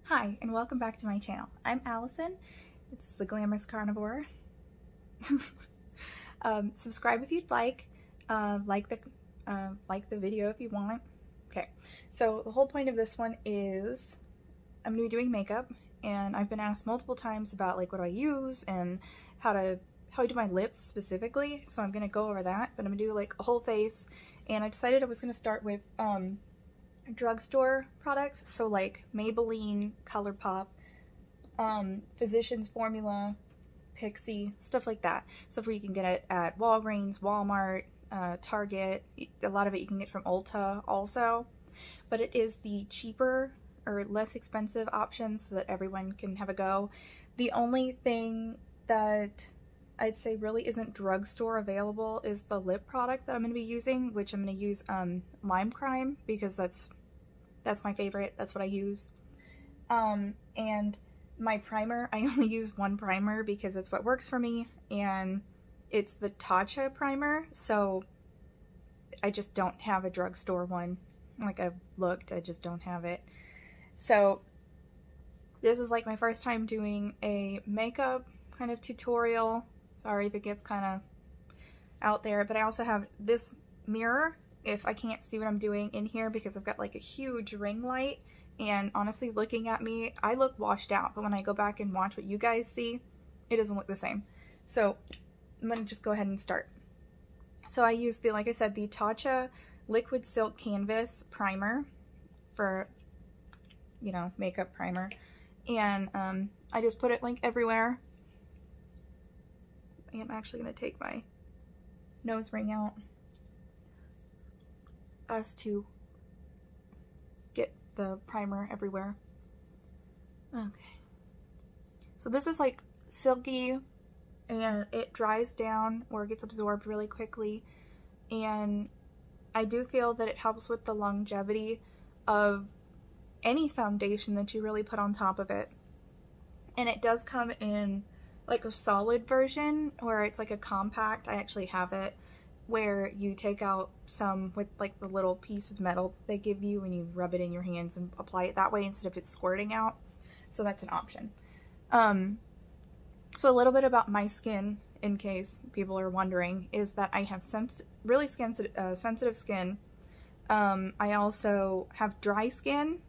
Hi, and welcome back to my channel. I'm Allison. It's the Glamorous Carnivore. Subscribe if you'd like. Like the video if you want. Okay, so the whole point of this one is I'm going to be doing makeup, and I've been asked multiple times about like what do I use and how I do my lips specifically. So I'm going to go over that, but I'm going to do like a whole face, and I decided I was going to start with drugstore products, so like Maybelline, Colourpop, Physicians Formula, PIXI, stuff like that. Stuff where you can get it at Walgreens, Walmart, Target. A lot of it you can get from Ulta also, but it is the cheaper or less expensive option so that everyone can have a go. The only thing that I'd say really isn't drugstore available is the lip product that I'm going to be using, which I'm going to use Lime Crime because that's my favorite. That's what I use. And my primer, I only use one primer because it's what works for me, and it's the Tatcha primer, so I just don't have a drugstore one. Like, I've looked, I just don't have it. So this is like my first time doing a makeup kind of tutorial. Sorry if it gets kind of out there, but I also have this mirror if I can't see what I'm doing in here because I've got like a huge ring light, and honestly looking at me, I look washed out, but when I go back and watch what you guys see, it doesn't look the same. So I'm going to just go ahead and start. So I use the, like I said, the Tatcha Liquid Silk Canvas Primer for, you know, makeup primer, and I just put it like everywhere. I am actually going to take my nose ring out as to get the primer everywhere. Okay. So this is like silky, and it dries down or gets absorbed really quickly, and I do feel that it helps with the longevity of any foundation that you really put on top of it. And it does come in like a solid version where it's like a compact. I actually have it where you take out some with like the little piece of metal they give you and you rub it in your hands and apply it that way instead of it squirting out. So that's an option. So a little bit about my skin, in case people are wondering, is that I have really sensitive skin. I also have dry skin,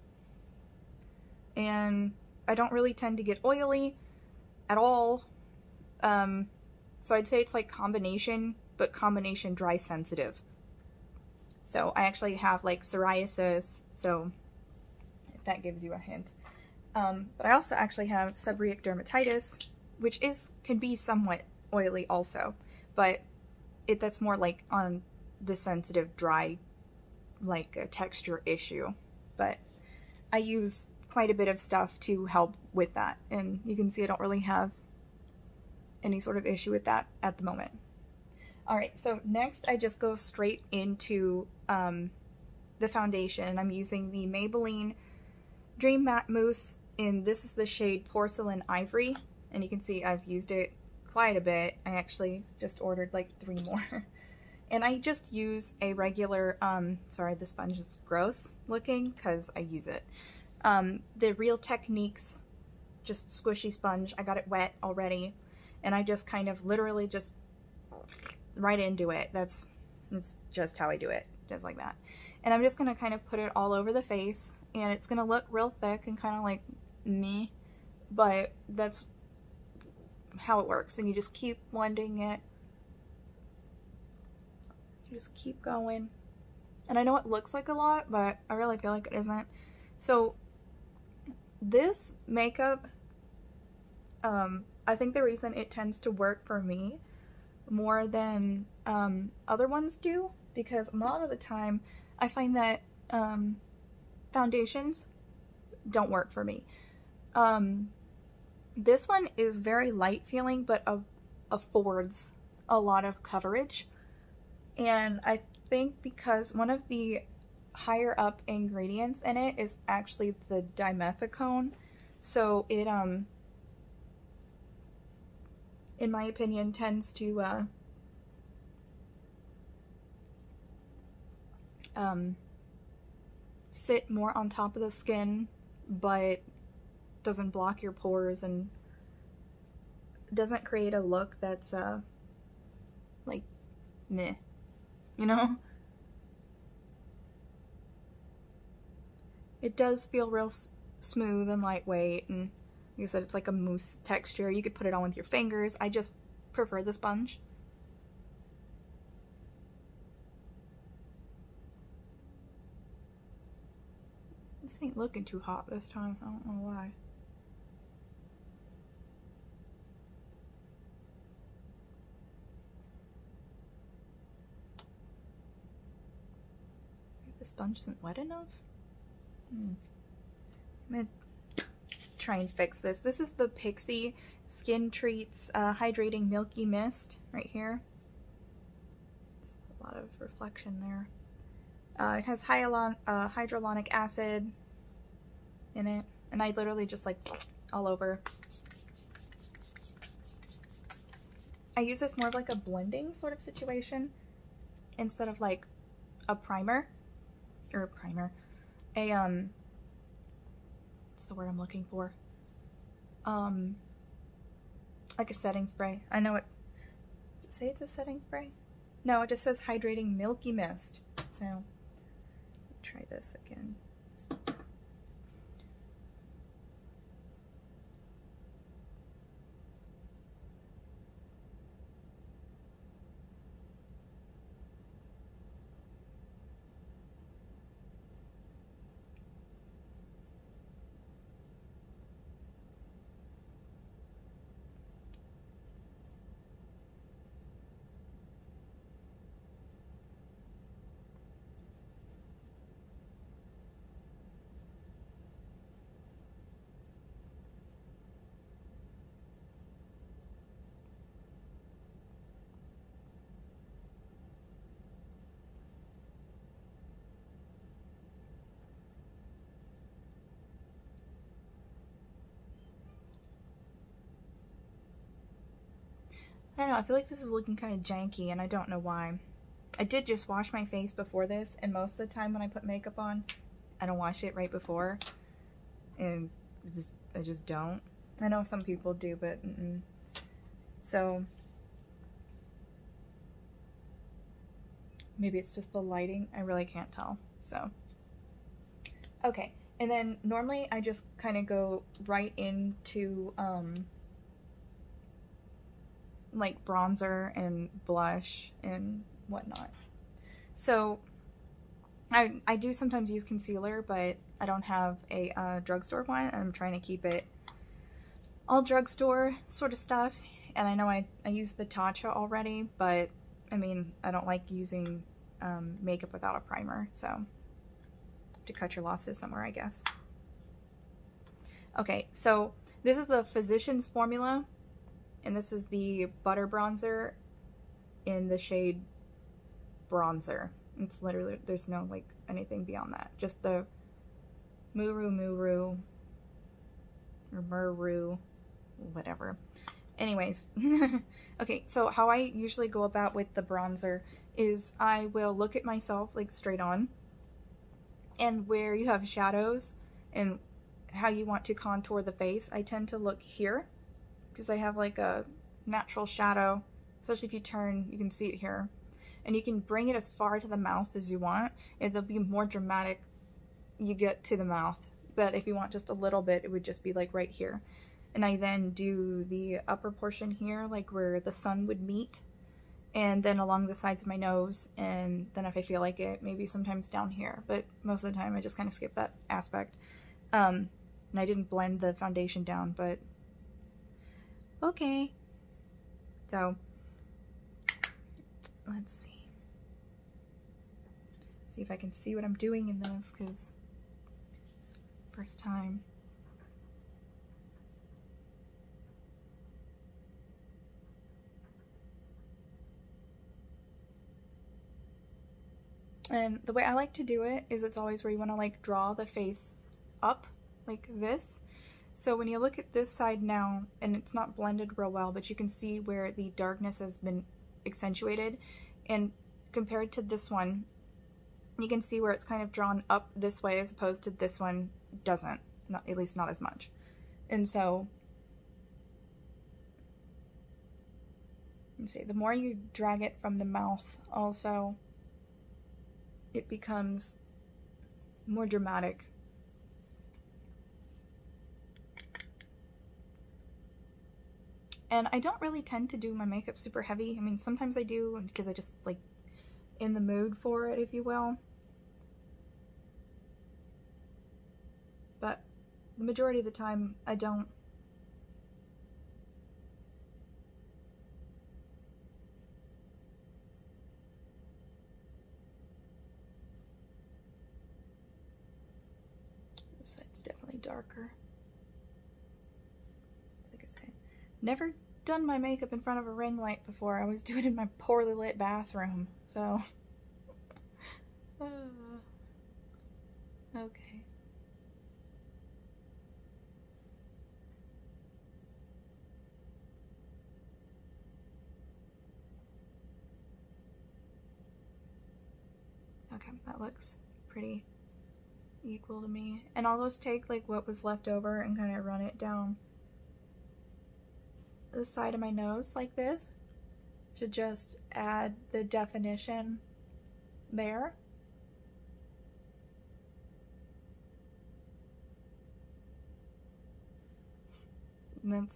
and I don't really tend to get oily at all. So I'd say it's like combination, but combination dry sensitive. So I actually have like psoriasis, so if that gives you a hint. But I also actually have seborrheic dermatitis, which can be somewhat oily also, but that's more like on the sensitive dry, like a texture issue. But I use quite a bit of stuff to help with that, and you can see I don't really have any sort of issue with that at the moment. Alright, so next I just go straight into the foundation. I'm using the Maybelline Dream Matte Mousse, and this is the shade Porcelain Ivory, and you can see I've used it quite a bit. I actually just ordered like 3 more. And I just use a regular, sorry, the sponge is gross looking because I use it. The Real Techniques, just squishy sponge. I got it wet already, and I just kind of literally just right into it. That's just how I do it, just like that. And I'm just gonna kind of put it all over the face, and it's gonna look real thick and kind of like me, but that's how it works. And you just keep blending it. You just keep going. And I know it looks like a lot, but I really feel like it isn't. So this makeup, I think the reason it tends to work for me more than other ones do, because a lot of the time I find that foundations don't work for me. This one is very light feeling, but affords a lot of coverage, and I think because one of the higher up ingredients in it is actually the dimethicone, so it in my opinion tends to sit more on top of the skin, but doesn't block your pores and doesn't create a look that's like meh, you know? It does feel real smooth and lightweight, and like I said, it's like a mousse texture. You could put it on with your fingers. I just prefer the sponge. This ain't looking too hot this time. I don't know why. The sponge isn't wet enough? I'm gonna try and fix this. This is the PIXI Skin Treats Hydrating Milky Mist right here. It's a lot of reflection there. It has hyaluronic acid in it, and I literally just like all over. I use this more of like a blending sort of situation instead of like a primer, what's the word I'm looking for? Like a setting spray. I know it. Say it's a setting spray? No, it just says Hydrating Milky Mist. So, try this again. I don't know, I feel like this is looking kind of janky, and I don't know why. I did just wash my face before this, and most of the time when I put makeup on, I don't wash it right before, and I just don't. I know some people do, but So, maybe it's just the lighting, I really can't tell, so. Okay, and then normally I just kind of go right into, like bronzer and blush and whatnot. So I do sometimes use concealer, but I don't have a drugstore one. I'm trying to keep it all drugstore sort of stuff. And I know I use the Tatcha already, but I mean, I don't like using makeup without a primer, so to cut your losses somewhere, I guess. Okay, so this is the Physicians Formula. And this is the Butter Bronzer in the shade Bronzer. It's literally, there's no like anything beyond that. Just the Muru, or Muru, whatever. Anyways, okay, so how I usually go about with the bronzer is I will look at myself like straight on, and where you have shadows and how you want to contour the face, I tend to look here, because I have like a natural shadow, especially if you turn, you can see it here. And you can bring it as far to the mouth as you want, and it'll be more dramatic you get to the mouth. But if you want just a little bit, it would just be like right here. And I then do the upper portion here, like where the sun would meet, and then along the sides of my nose, and then if I feel like it, maybe sometimes down here. But most of the time I just kind of skip that aspect. And I didn't blend the foundation down, but okay. So, let's see. See if I can see what I'm doing in this, because it's the first time. And the way I like to do it is it's always where you want to like draw the face up like this. So when you look at this side now, and it's not blended real well, but you can see where the darkness has been accentuated, and compared to this one, you can see where it's kind of drawn up this way as opposed to this one doesn't, not, at least not as much. And so, you see, the more you drag it from the mouth, also, it becomes more dramatic. And I don't really tend to do my makeup super heavy. I mean, sometimes I do because I just like in the mood for it, if you will. But the majority of the time, I don't. This side's definitely darker. Like I said, never done my makeup in front of a ring light before. I always do it in my poorly lit bathroom, so. Okay. Okay, that looks pretty equal to me. And I'll just take like what was left over and kind of run it down the side of my nose like this to just add the definition there. And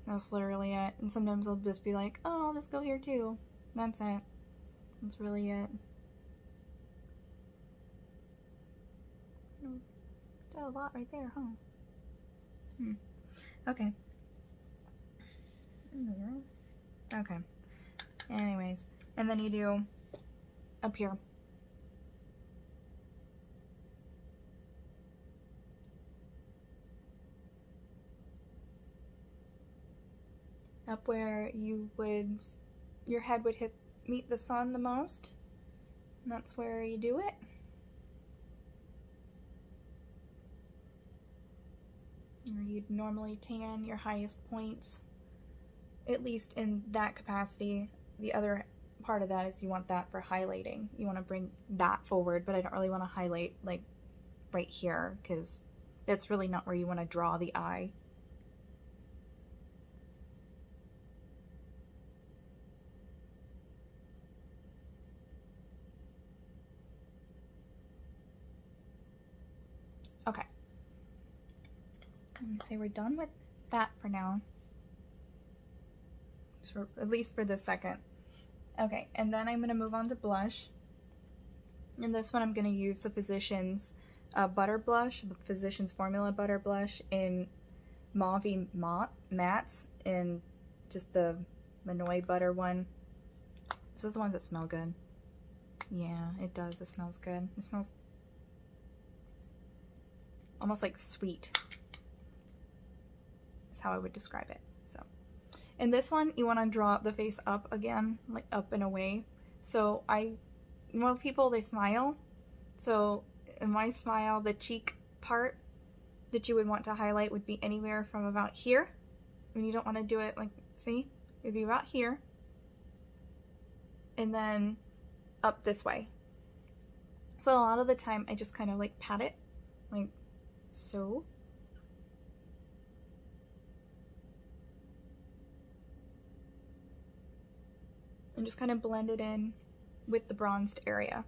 that's literally it. And sometimes I'll just be like, oh, I'll just go here too. That's it. That's really it. Got a lot right there, huh? Okay. Okay. Anyways, and then you do up here. Up where you would, your head would meet the sun the most. And that's where you do it. Or you'd normally tan your highest points, at least in that capacity. The other part of that is you want that for highlighting. You want to bring that forward, but I don't really want to highlight like right here because that's really not where you want to draw the eye. Okay. I'm gonna say we're done with that for now. So at least for this second. Okay, and then I'm gonna move on to blush. In this one, I'm gonna use the Physicians Butter Blush, the Physicians Formula Butter Blush in Mauvy Mattes, in just the Manoy Butter one. This is the ones that smell good. Yeah, it does. It smells good. It smells almost like sweet. That's how I would describe it. So, in this one, you want to draw the face up again, like up and away. So most people, they smile. So in my smile, the cheek part that you would want to highlight would be anywhere from about here. And you don't want to do it like, see? It'd be about here. And then up this way. So a lot of the time, I just kind of like pat it, like so. And just kind of blend it in with the bronzed area.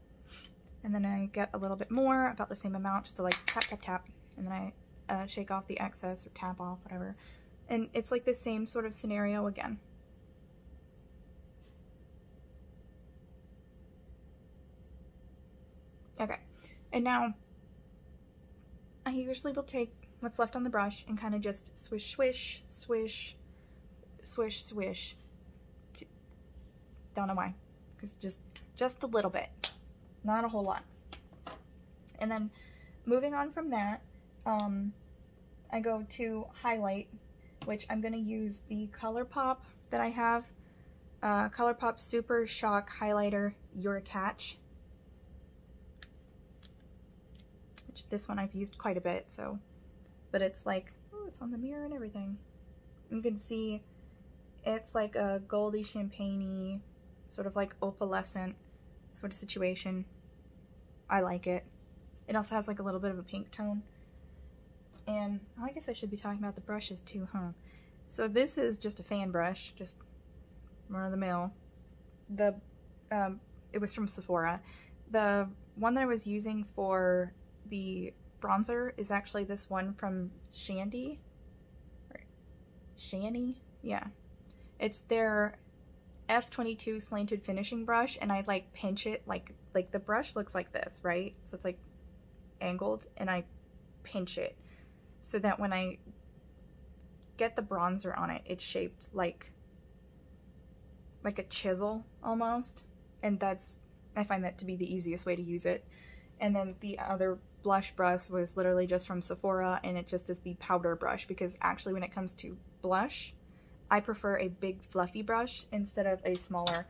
And then I get a little bit more, about the same amount, just to like tap, tap, tap. And then I shake off the excess or tap off, whatever. And it's like the same sort of scenario again. Okay, and now I usually will take what's left on the brush and kind of just swish, swish, swish, swish, swish. Don't know why, because just a little bit, not a whole lot. And then moving on from that, I go to highlight, which I'm going to use the Colourpop that I have, Colourpop Super Shock Highlighter Your Catch. Which this one I've used quite a bit, so, but it's like, oh, it's on the mirror and everything. You can see it's like a goldy champagne-y, sort of like opalescent sort of situation. I like it. It also has like a little bit of a pink tone. And I guess I should be talking about the brushes too, huh? So this is just a fan brush, just run of the mill. It was from Sephora. The one that I was using for the bronzer is actually this one from Shany. Yeah. It's their F22 slanted finishing brush, and I like pinch it like the brush looks like this, right? So it's like angled, and I pinch it so that when I get the bronzer on it, it's shaped like a chisel almost, and I find that to be the easiest way to use it. And then the other blush brush was literally just from Sephora, and it just is the powder brush, because actually when it comes to blush, I prefer a big fluffy brush instead of a smaller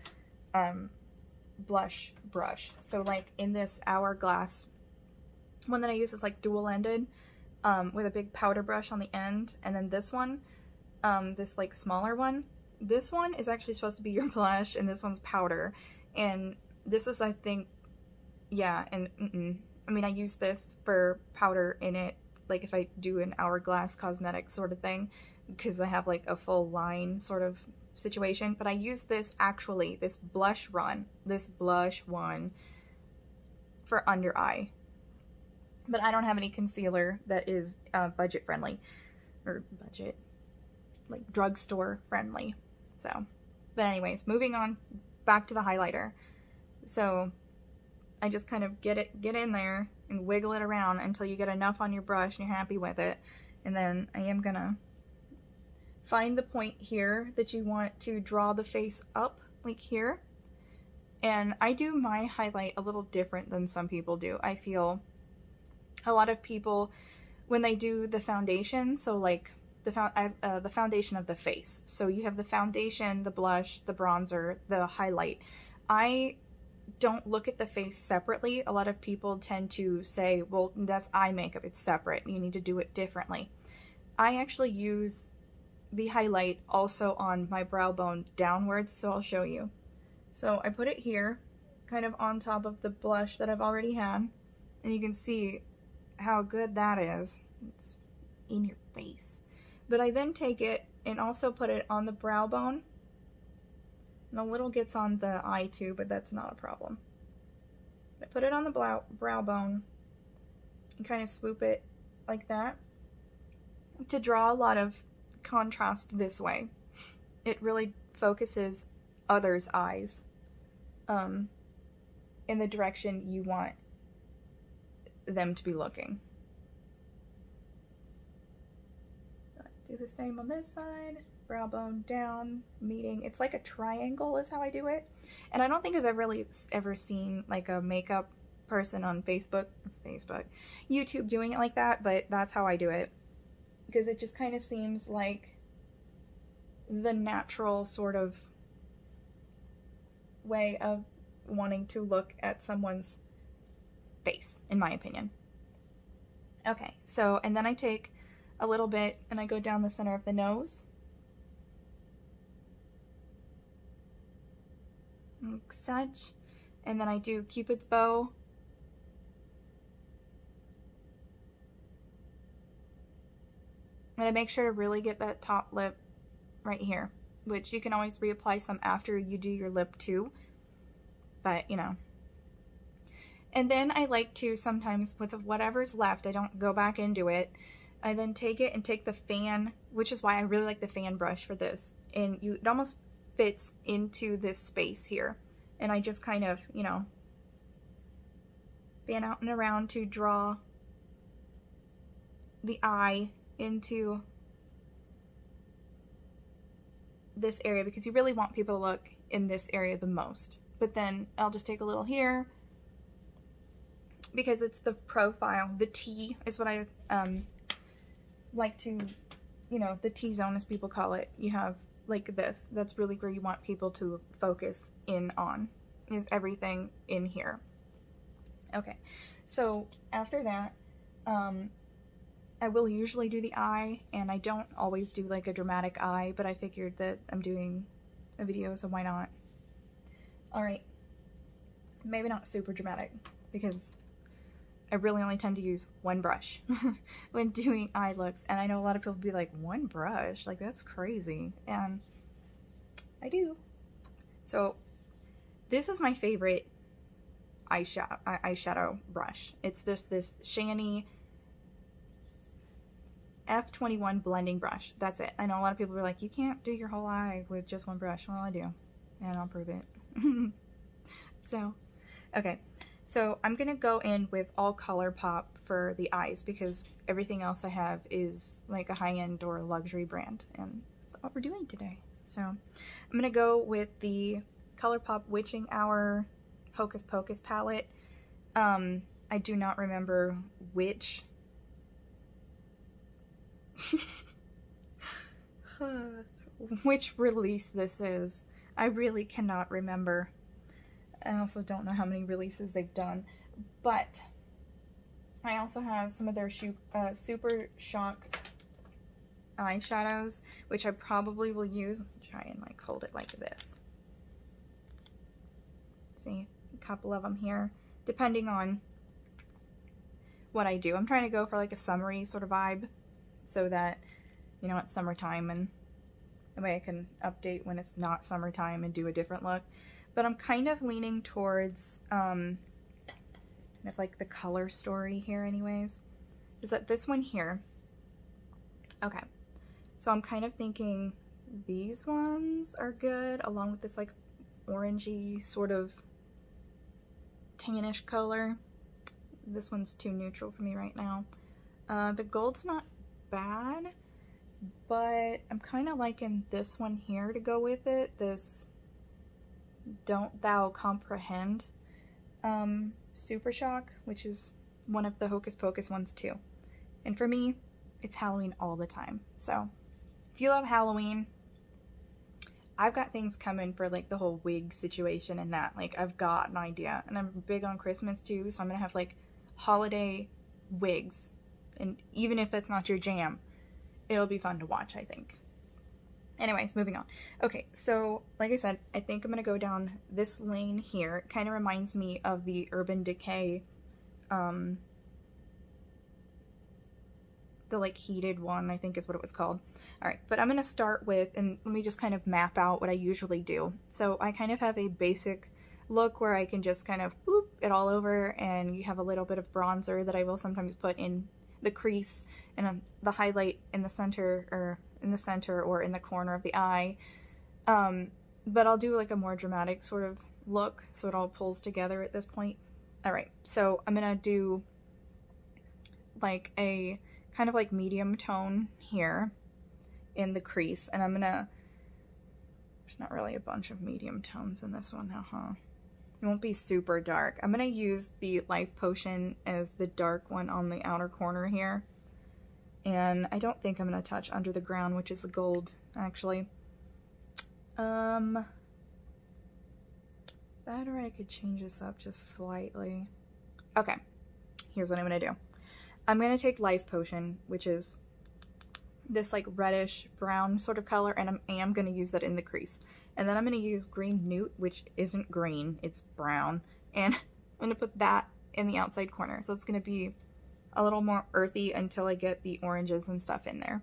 blush brush. So like in this Hourglass one that I use is like dual-ended with a big powder brush on the end, and then this one, this like smaller one, this one is actually supposed to be your blush, and this one's powder. And this is, I think, yeah, and I mean, I use this for powder in it, like if I do an Hourglass cosmetics sort of thing, because I have like a full line sort of situation. But I use this actually, this blush one, for under eye. But I don't have any concealer that is budget friendly, or budget, like drugstore friendly. So, but anyways, moving on back to the highlighter. So I just kind of get in there and wiggle it around until you get enough on your brush and you're happy with it. And then I am gonna find the point here that you want to draw the face up, like here. And I do my highlight a little different than some people do. I feel a lot of people, when they do the foundation, so like the foundation of the face. So you have the foundation, the blush, the bronzer, the highlight. I don't look at the face separately. A lot of people tend to say, well, that's eye makeup, it's separate, you need to do it differently. I actually use the highlight also on my brow bone downwards, so I'll show you. So I put it here, kind of on top of the blush that I've already had, and you can see how good that is. It's in your face. But I then take it and also put it on the brow bone. And a little gets on the eye too, but that's not a problem. I put it on the brow bone and kind of swoop it like that to draw a lot of contrast this way. It really focuses others' eyes in the direction you want them to be looking. Do the same on this side, brow bone down, meeting. It's like a triangle is how I do it. And I don't think I've ever seen like a makeup person on YouTube doing it like that, but that's how I do it. Because it just kind of seems like the natural sort of way of wanting to look at someone's face, in my opinion. Okay, so, and then I take a little bit and I go down the center of the nose. Like such. And then I do Cupid's bow. And I make sure to really get that top lip right here, which you can always reapply some after you do your lip too. But, you know. And then I like to sometimes, with whatever's left, I don't go back into it. I then take it and take the fan, which is why I really like the fan brush for this. And it almost fits into this space here. And I just kind of, you know, fan out and around to draw the eye into this area, because you really want people to look in this area the most. But then I'll just take a little here, because it's the profile. The T is what I like to, you know, the T-zone as people call it. You have like this. That's really where you want people to focus in on, is everything in here. Okay, so after that, I will usually do the eye, and I don't always do like a dramatic eye, but I figured that I'm doing a video, so why not? Alright, maybe not super dramatic, because I really only tend to use one brush when doing eye looks. And I know a lot of people be like, one brush? Like, that's crazy. And I do. So this is my favorite eyeshadow brush. It's this Shany F21 blending brush. That's it. I know a lot of people are like, you can't do your whole eye with just one brush. Well, I do, and I'll prove it. So, okay. So I'm gonna go in with all Colourpop for the eyes because everything else I have is like a high-end or luxury brand, and that's what we're doing today. So I'm gonna go with the Colourpop Witching Hour Hocus Pocus palette. I do not remember which which release this is. I really cannot remember. I also don't know how many releases they've done, but I also have some of their Super Shock eyeshadows, which I probably will use. Try and like hold it like this. See, a couple of them here, depending on what I do. I'm trying to go for like a summery sort of vibe, so that, you know, it's summertime, and that way I can update when it's not summertime and do a different look. But I'm kind of leaning towards kind of like the color story here anyways. Is that this one here? Okay, so I'm kind of thinking these ones are good, along with this like orangey sort of tannish color. This one's too neutral for me right now. The gold's not bad, but I'm kind of liking this one here to go with it. This Don't Thou Comprehend Super Shock, which is one of the Hocus Pocus ones too. And for me, it's Halloween all the time. So if you love Halloween, I've got things coming for like the whole wig situation and that. Like, I've got an idea, and I'm big on Christmas too, so I'm gonna have like holiday wigs. And even if that's not your jam, it'll be fun to watch, I think. Anyways, moving on. Okay, so like I said, I think I'm gonna go down this lane here. It kind of reminds me of the Urban Decay, the like heated one, I think is what it was called. Alright, but I'm gonna start with, and let me just kind of map out what I usually do. So I kind of have a basic look where I can just kind of whoop it all over, and you have a little bit of bronzer that I will sometimes put in the crease and the highlight in the center, or in the corner of the eye. But I'll do like a more dramatic sort of look, so it all pulls together at this point. Alright, so I'm gonna do like a kind of like medium tone here in the crease, and I'm gonna, there's not really a bunch of medium tones in this one, it won't be super dark. I'm gonna use the Life Potion as the dark one on the outer corner here, and I don't think I'm gonna touch Under the Ground, which is the gold, actually. That, or I could change this up just slightly. Okay, here's what I'm gonna do. I'm going to take Life Potion, which is this like reddish brown sort of color, and I am going to use that in the crease. And then I'm going to use Green Newt, which isn't green, it's brown, and I'm going to put that in the outside corner. So it's going to be a little more earthy until I get the oranges and stuff in there.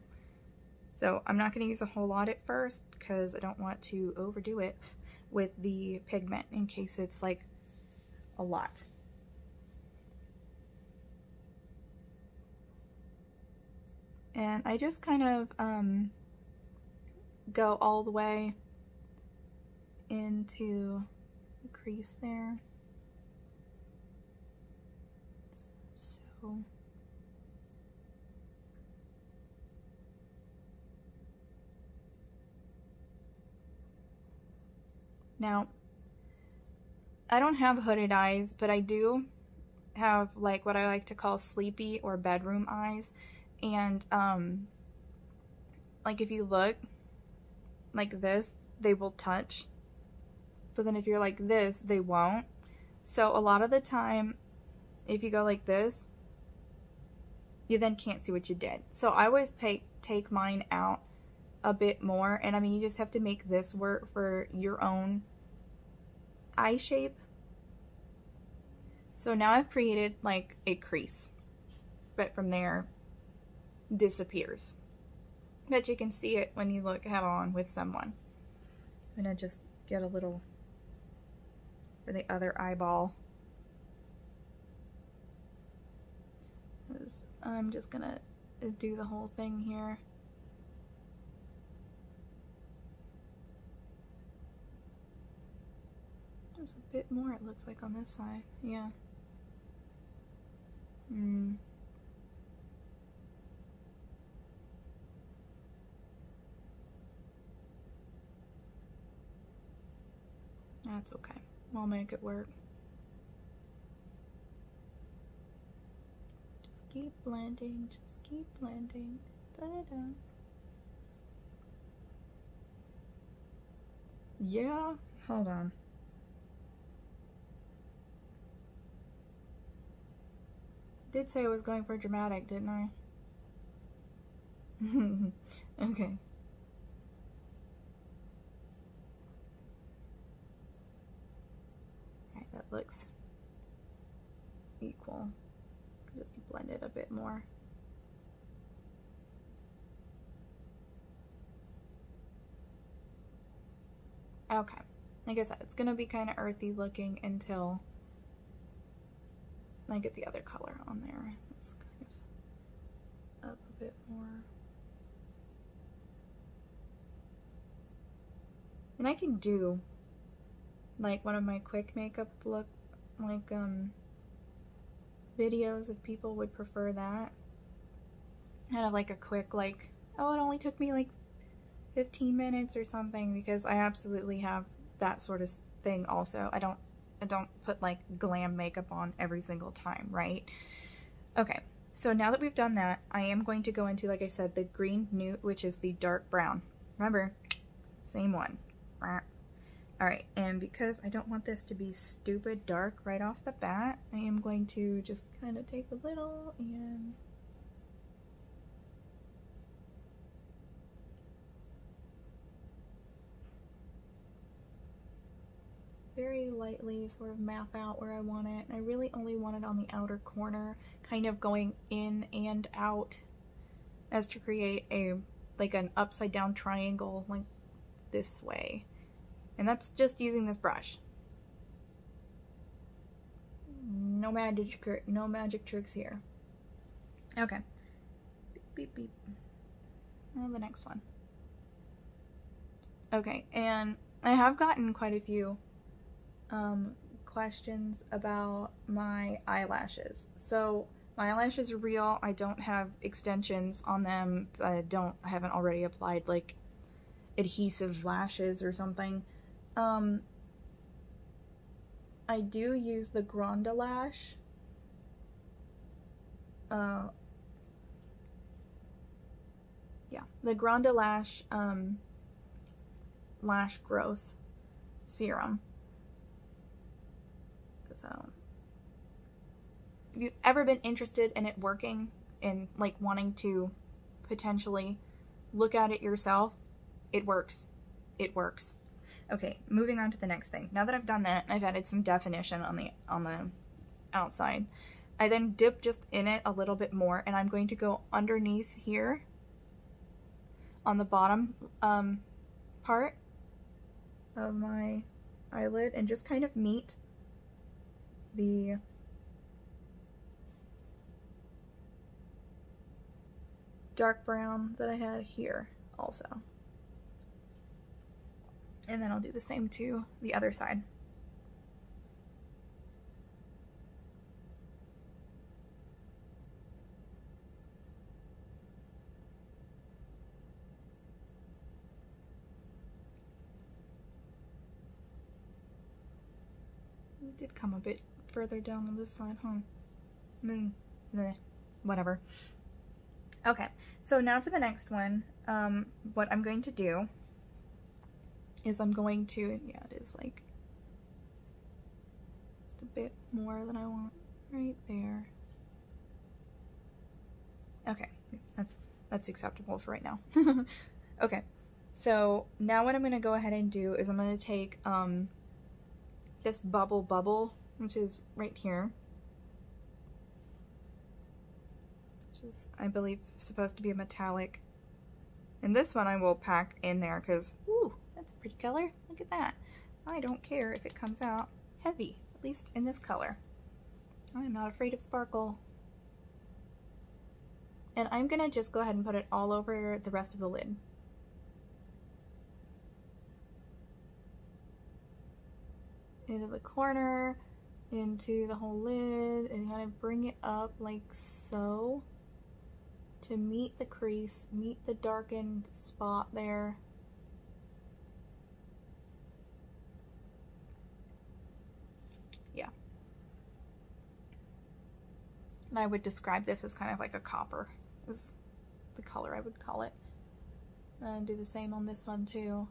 So I'm not going to use a whole lot at first because I don't want to overdo it with the pigment in case it's like a lot. And I just kind of go all the way into the crease there. So now, I don't have hooded eyes, but I do have like what I like to call sleepy or bedroom eyes. And, like if you look like this, they will touch, but then if you're like this, they won't. So a lot of the time, if you go like this, you then can't see what you did. So I always take mine out a bit more, and I mean, you just have to make this work for your own eye shape. So now I've created like a crease, but from there disappears. But you can see it when you look head on with someone. I'm gonna just get a little for the other eyeball. I'm just gonna do the whole thing here. There's a bit more, it looks like, on this side. Yeah. That's okay. I'll make it work. Just keep blending, just keep blending. Da-da-da. Yeah, hold on. Did say I was going for dramatic, didn't I? Okay. Alright, that looks equal. Just blend it a bit more. Okay. Like I said, it's gonna be kind of earthy looking until I get the other color on there. It's kind of up a bit more. And I can do like one of my quick makeup look, like videos if people would prefer that. Kind of like a quick, like, oh, it only took me like 15 minutes or something, because I absolutely have that sort of thing also. I don't put like glam makeup on every single time, right? Okay, so now that we've done that, I am going to go into, like I said, the green nude, which is the dark brown. Remember, same one. Alright, and because I don't want this to be stupid dark right off the bat, I am going to just kind of take a little and very lightly sort of map out where I want it. I really only want it on the outer corner, kind of going in and out as to create a like an upside down triangle like this way. And that's just using this brush. No magic tricks here. Okay. Beep beep beep. And the next one. Okay, and I have gotten quite a few questions about my eyelashes. So my eyelashes are real. I don't have extensions on them. I haven't already applied like adhesive lashes or something. I do use the GRWM. Yeah, the GRWM lash growth serum. So, if you've ever been interested in it working and like wanting to potentially look at it yourself, it works. It works. Okay, moving on to the next thing. Now that I've done that, I've added some definition on the outside. I then dip just in it a little bit more, and I'm going to go underneath here on the bottom part of my eyelid and just kind of meet the dark brown that I had here also. And then I'll do the same to the other side. It did come a bit further down on this side, huh? Whatever. Okay, so now for the next one, what I'm going to do is I'm going to, yeah, it is like just a bit more than I want right there. Okay, that's acceptable for right now. Okay, so now what I'm going to go ahead and do is I'm going to take this bubble, which is right here, which is, I believe, supposed to be a metallic. And this one I will pack in there because, ooh, that's a pretty color. Look at that. I don't care if it comes out heavy, at least in this color. I'm not afraid of sparkle. And I'm gonna just go ahead and put it all over the rest of the lid. Into the corner, into the whole lid, and kind of bring it up like so to meet the crease, meet the darkened spot there. Yeah. And I would describe this as kind of like a copper, is the color I would call it. And do the same on this one too.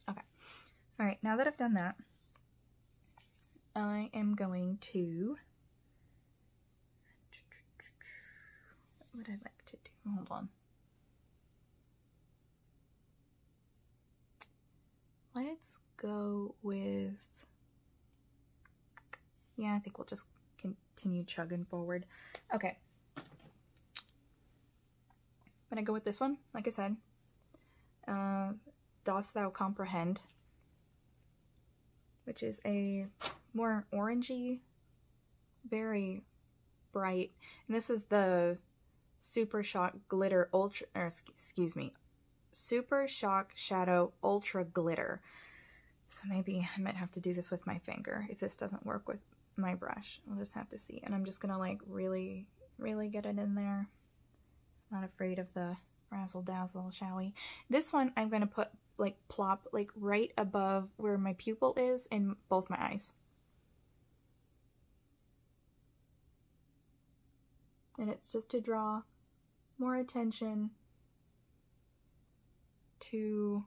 Okay. All right, now that I've done that, I am going to, what would I like to do? Hold on. Let's go with, yeah, I think we'll just continue chugging forward. Okay. I'm gonna go with this one, like I said. Dost Thou Comprehend, which is a more orangey, very bright. And this is the Super Shock Glitter Ultra, or excuse me, Super Shock Shadow Ultra Glitter. So maybe I might have to do this with my finger if this doesn't work with my brush. We'll just have to see. And I'm just gonna like really get it in there. It's not afraid of the razzle dazzle, shall we? This one I'm gonna put like plop like right above where my pupil is in both my eyes. And it's just to draw more attention to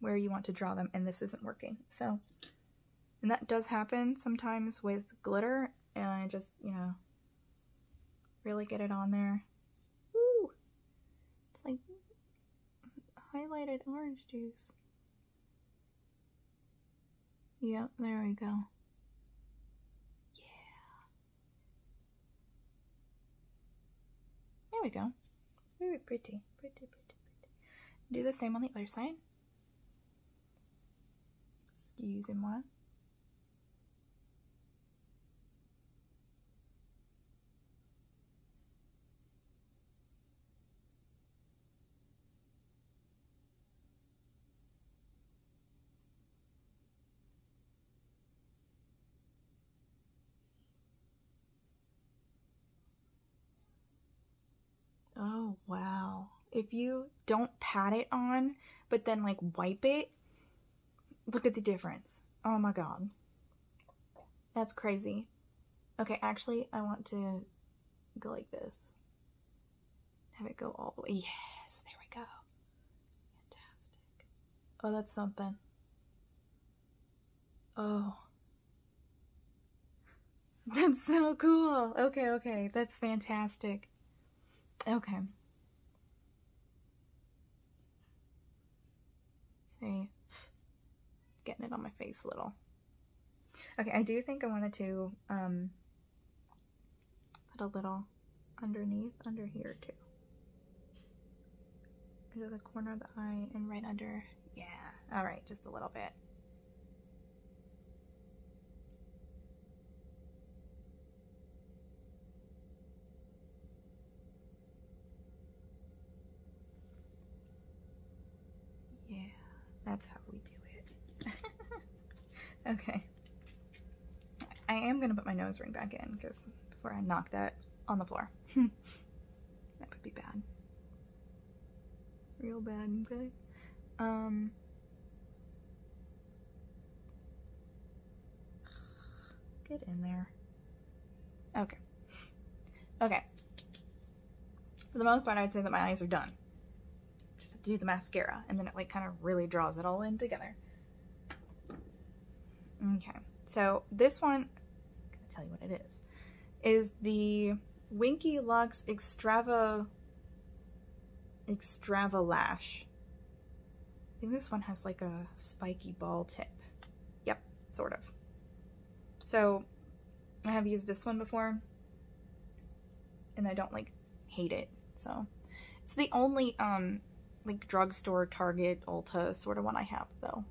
where you want to draw them, and this isn't working. So, and that does happen sometimes with glitter, and I just, you know, really get it on there. Woo! It's like highlighted orange juice. Yep, there we go. Yeah. There we go. Very pretty. Pretty. Do the same on the other side. Excusez-moi. Oh, wow. If you don't pat it on, but then like wipe it, look at the difference. Oh my god. That's crazy. Okay, actually, I want to go like this. Have it go all the way. Yes, there we go. Fantastic. Oh, that's something. Oh. That's so cool. Okay. That's fantastic. Okay. See, getting it on my face a little. Okay, I do think I wanted to put a little underneath, under here too. Into the corner of the eye and right under. Yeah, alright, just a little bit. Yeah, that's how we do it. Okay. I am going to put my nose ring back in because before I knock that on the floor. That would be bad. Real bad, okay? Get in there. Okay. for the most part, I'd say that my eyes are done. Just have to do the mascara, and then it like kind of really draws it all in together. Okay, so this one, I'm gonna tell you what it is the Winky Luxe ExtravaLash. I think this one has like a spiky ball tip. Yep, sort of. So I have used this one before, and I don't like hate it. So it's the only like drugstore, Target, Ulta sort of one I have though.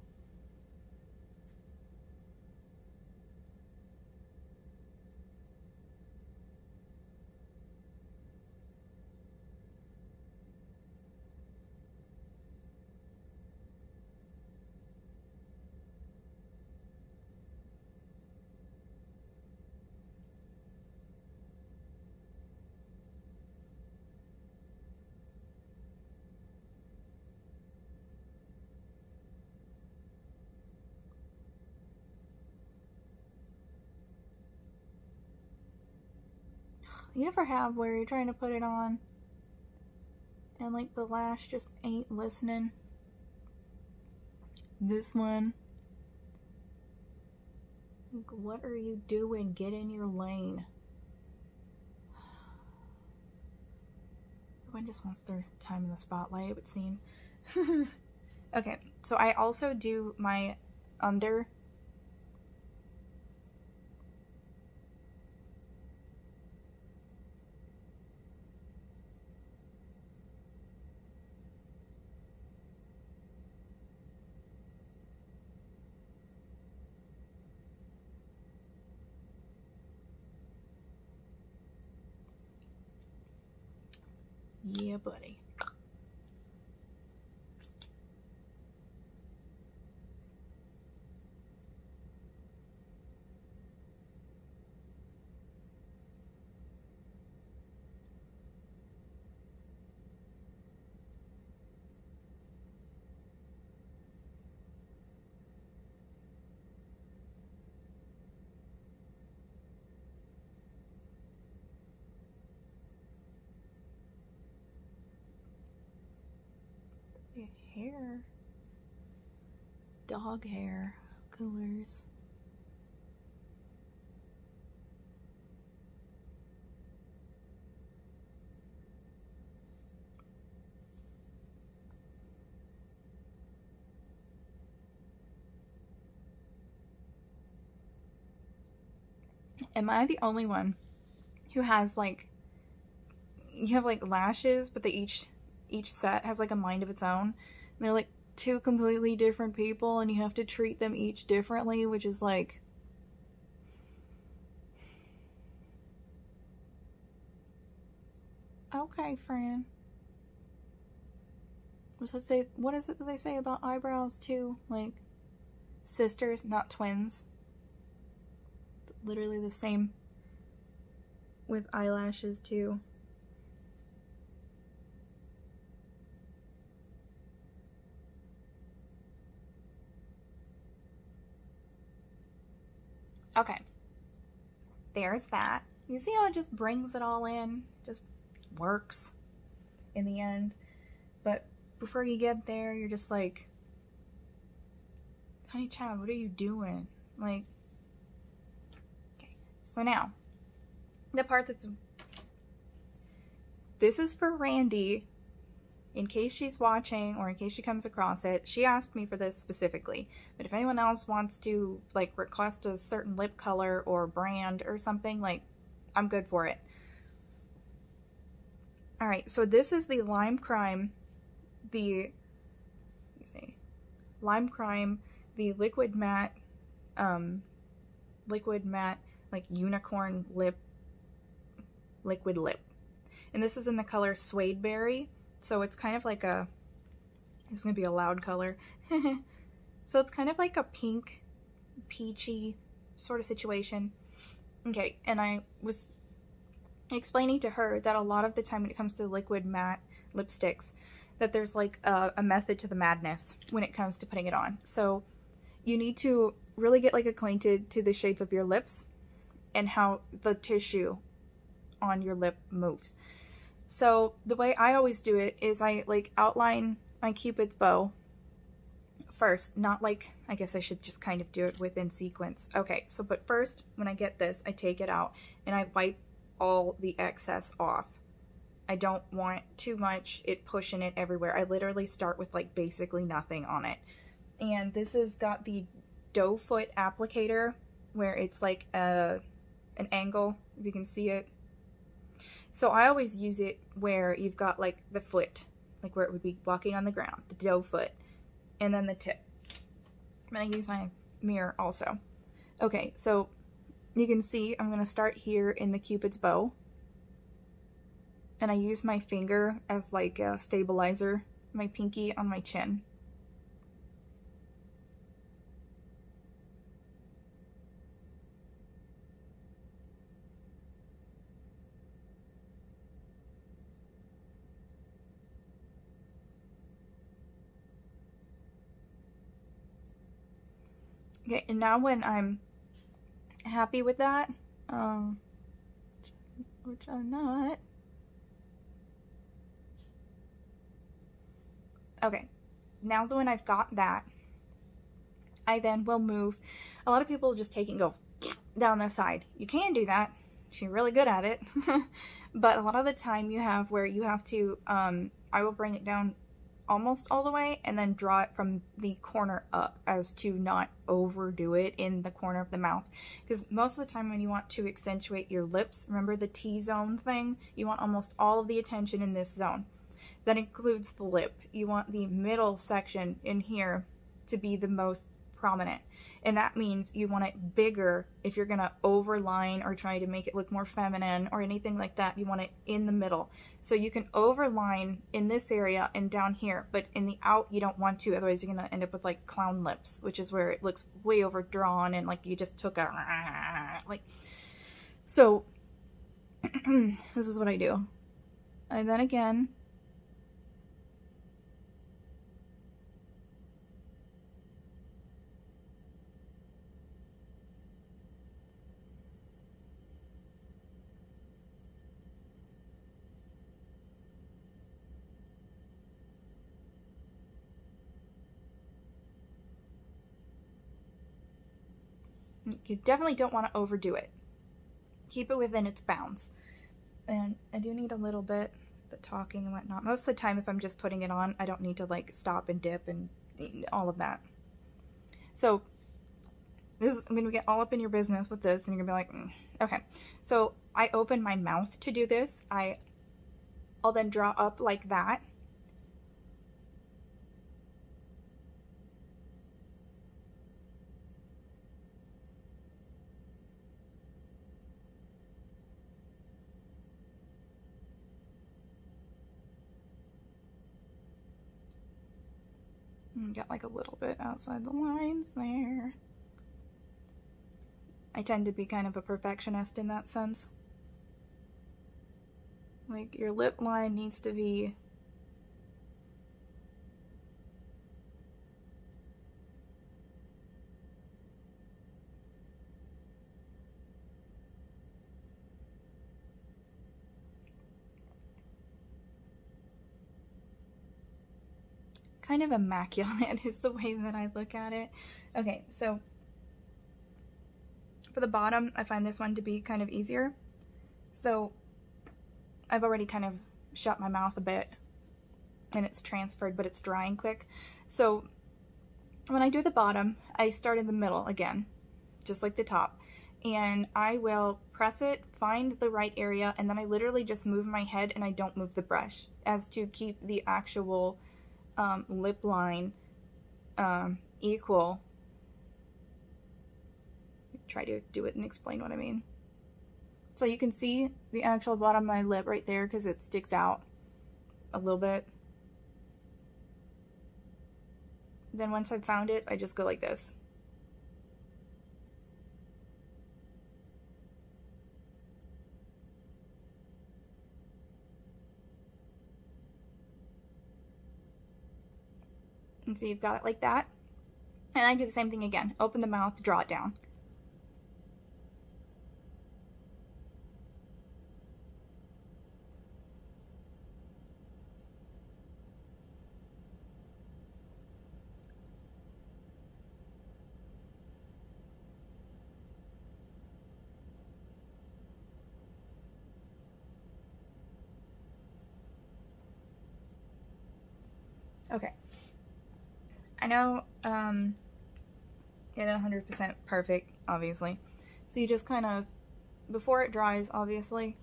You ever have where you're trying to put it on and like the lash just ain't listening? This one. Like, what are you doing? Get in your lane. Everyone just wants their time in the spotlight, it would seem. Okay, so I also do my under. Yeah, buddy. Hair, dog hair colors. Am I the only one who has like, you have like lashes, but they each set has like a mind of its own? They're like two completely different people, and you have to treat them each differently, which is like, okay, Fran. What is it that they say about eyebrows too? Like, sisters, not twins. Literally the same with eyelashes too. Okay, there's that. You see how it just brings it all in? Just works in the end. But before you get there, you're just like, honey Chad, what are you doing? Like, okay. So now, the part this is for Randy, in case she's watching or in case she comes across it. She asked me for this specifically, but if anyone else wants to like request a certain lip color or brand or something, like, I'm good for it. All right, so this is the Lime Crime, the liquid matte like unicorn lip, liquid lip, and this is in the color Suedeberry. So it's kind of like a, this is going to be a loud color. So it's kind of like a pink, peachy sort of situation. Okay, and I was explaining to her that a lot of the time when it comes to liquid matte lipsticks, that there's like a method to the madness when it comes to putting it on. So you need to really get like acquainted to the shape of your lips and how the tissue on your lip moves. So the way I always do it is I like outline my Cupid's bow first, not like, I guess I should just kind of do it within sequence. Okay, so but first when I get this, I take it out and I wipe all the excess off. I don't want too much it pushing it everywhere. I literally start with like basically nothing on it. And this has got the doe foot applicator where it's like an angle, if you can see it. So I always use it where you've got like the foot, like where it would be walking on the ground, the doe foot, and then the tip. I'm going to use my mirror also. Okay, so you can see I'm going to start here in the Cupid's bow. And I use my finger as like a stabilizer, my pinky on my chin. Okay, and now when I'm happy with that, which I'm not. Okay, now that when I've got that, I then will move. A lot of people just take it and go down their side. You can do that. You're really good at it. But a lot of the time you have where you have to, I will bring it down almost all the way and then draw it from the corner up as to not overdo it in the corner of the mouth. Because most of the time when you want to accentuate your lips, remember the T-zone thing? You want almost all of the attention in this zone. That includes the lip. You want the middle section in here to be the most prominent. And that means you want it bigger if you're going to overline or try to make it look more feminine or anything like that. You want it in the middle. So you can overline in this area and down here, but in the out you don't want to, otherwise you're going to end up with like clown lips, which is where it looks way overdrawn and like you just took a like. So this is what I do. And then again, you definitely don't want to overdo it. Keep it within its bounds. And I do need a little bit, the talking and whatnot. Most of the time if I'm just putting it on, I don't need to like stop and dip and all of that. So this is, I'm going to get all up in your business with this and you're going to be like, okay. So I open my mouth to do this. I'll then draw up like that. Got like a little bit outside the lines there. I tend to be kind of a perfectionist in that sense. Like your lip line needs to be kind of immaculate is the way that I look at it. Okay, so for the bottom, I find this one to be kind of easier. So I've already kind of shut my mouth a bit and it's transferred, but it's drying quick. So when I do the bottom, I start in the middle again, just like the top. And I will press it, find the right area, and then I literally just move my head and I don't move the brush as to keep the actual lip line equal. Try to do it and explain what I mean. So you can see the actual bottom of my lip right there because it sticks out a little bit. Then once I've found it, I just go like this. And so you've got it like that. And I do the same thing again. Open the mouth, draw it down. Okay. I know it 100% perfect, obviously. So you just kind of, before it dries, obviously,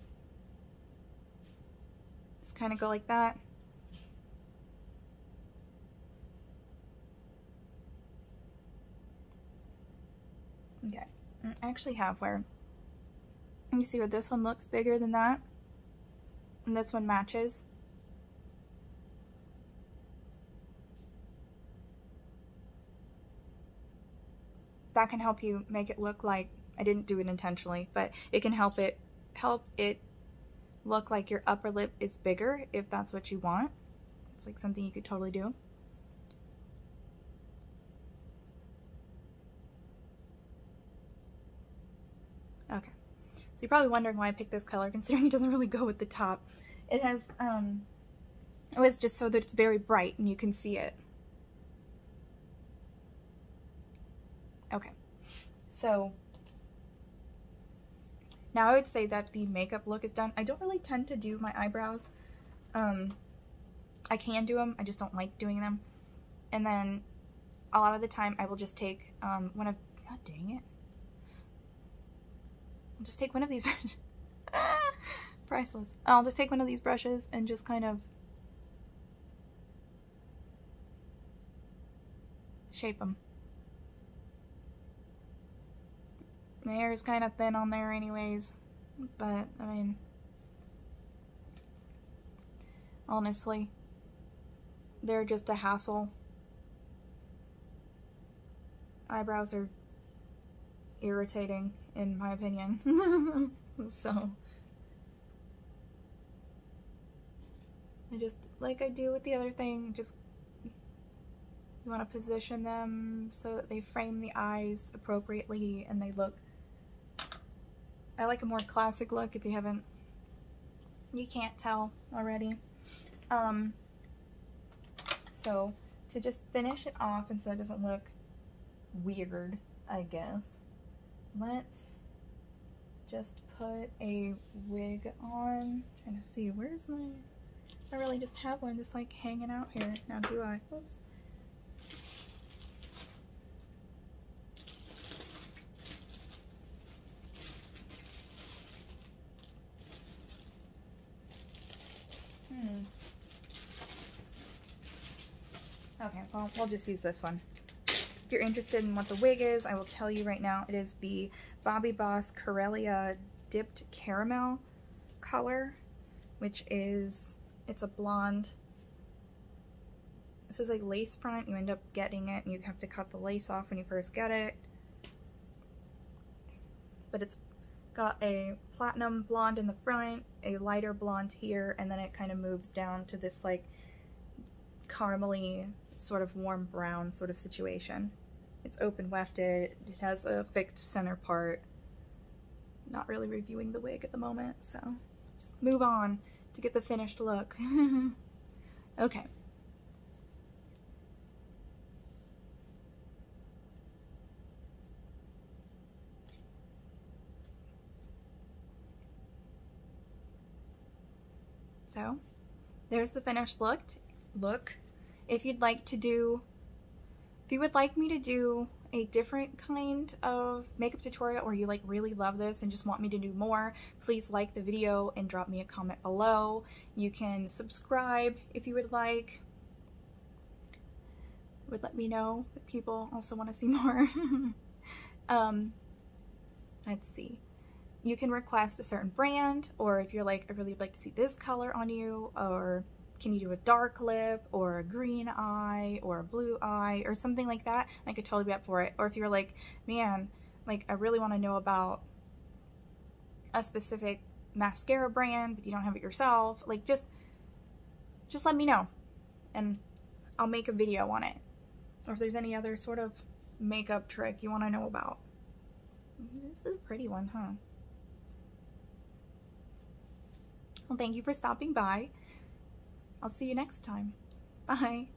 just kind of go like that. Okay, I actually have where you see where this one looks bigger than that, and this one matches. That can help you make it look like, I didn't do it intentionally, but it can help it look like your upper lip is bigger if that's what you want. It's like something you could totally do. Okay, so you're probably wondering why I picked this color, considering it doesn't really go with the top. It has, oh, it's just so that it's very bright and you can see it. Okay, so now I would say that the makeup look is done. I don't really tend to do my eyebrows. I can do them, I just don't like doing them. And then a lot of the time I will just take one of, god dang it. I'll just take one of these brushes. Priceless. I'll just take one of these brushes and just kind of shape them. The hair is kind of thin on there anyways, but I mean, honestly, they're just a hassle. Eyebrows are irritating, in my opinion. So, I just, like I do with the other thing, just, you want to position them so that they frame the eyes appropriately and they look, I like a more classic look if you haven't, you can't tell already. So to just finish it off and so it doesn't look weird, I guess, let's just put a wig on. I'm trying to see, where's my, I really just have one just like hanging out here. Now do I? Oops. Okay, well, we'll just use this one. If you're interested in what the wig is, I will tell you right now. It is the Bobbi Boss KARELIA Dipped Caramel color, which is, it's a blonde. This is a lace front. You end up getting it, and you have to cut the lace off when you first get it. But it's got a platinum blonde in the front, a lighter blonde here, and then it kind of moves down to this like caramely, sort of warm brown sort of situation. It's open wefted, it has a fixed center part. Not really reviewing the wig at the moment, so just move on to get the finished look. Okay. So, there's the finished look. If you'd like to do, if you would like me to do a different kind of makeup tutorial, or you like really love this and just want me to do more, please like the video and drop me a comment below. You can subscribe if you would like. It would let me know if people also want to see more. Let's see. You can request a certain brand, or if you're like, I really would like to see this color on you, or can you do a dark lip, or a green eye, or a blue eye, or something like that, I could totally be up for it. Or if you're like, man, like I really want to know about a specific mascara brand, but you don't have it yourself, like just let me know, and I'll make a video on it. Or if there's any other sort of makeup trick you want to know about. This is a pretty one, huh? Well, thank you for stopping by. I'll see you next time. Bye.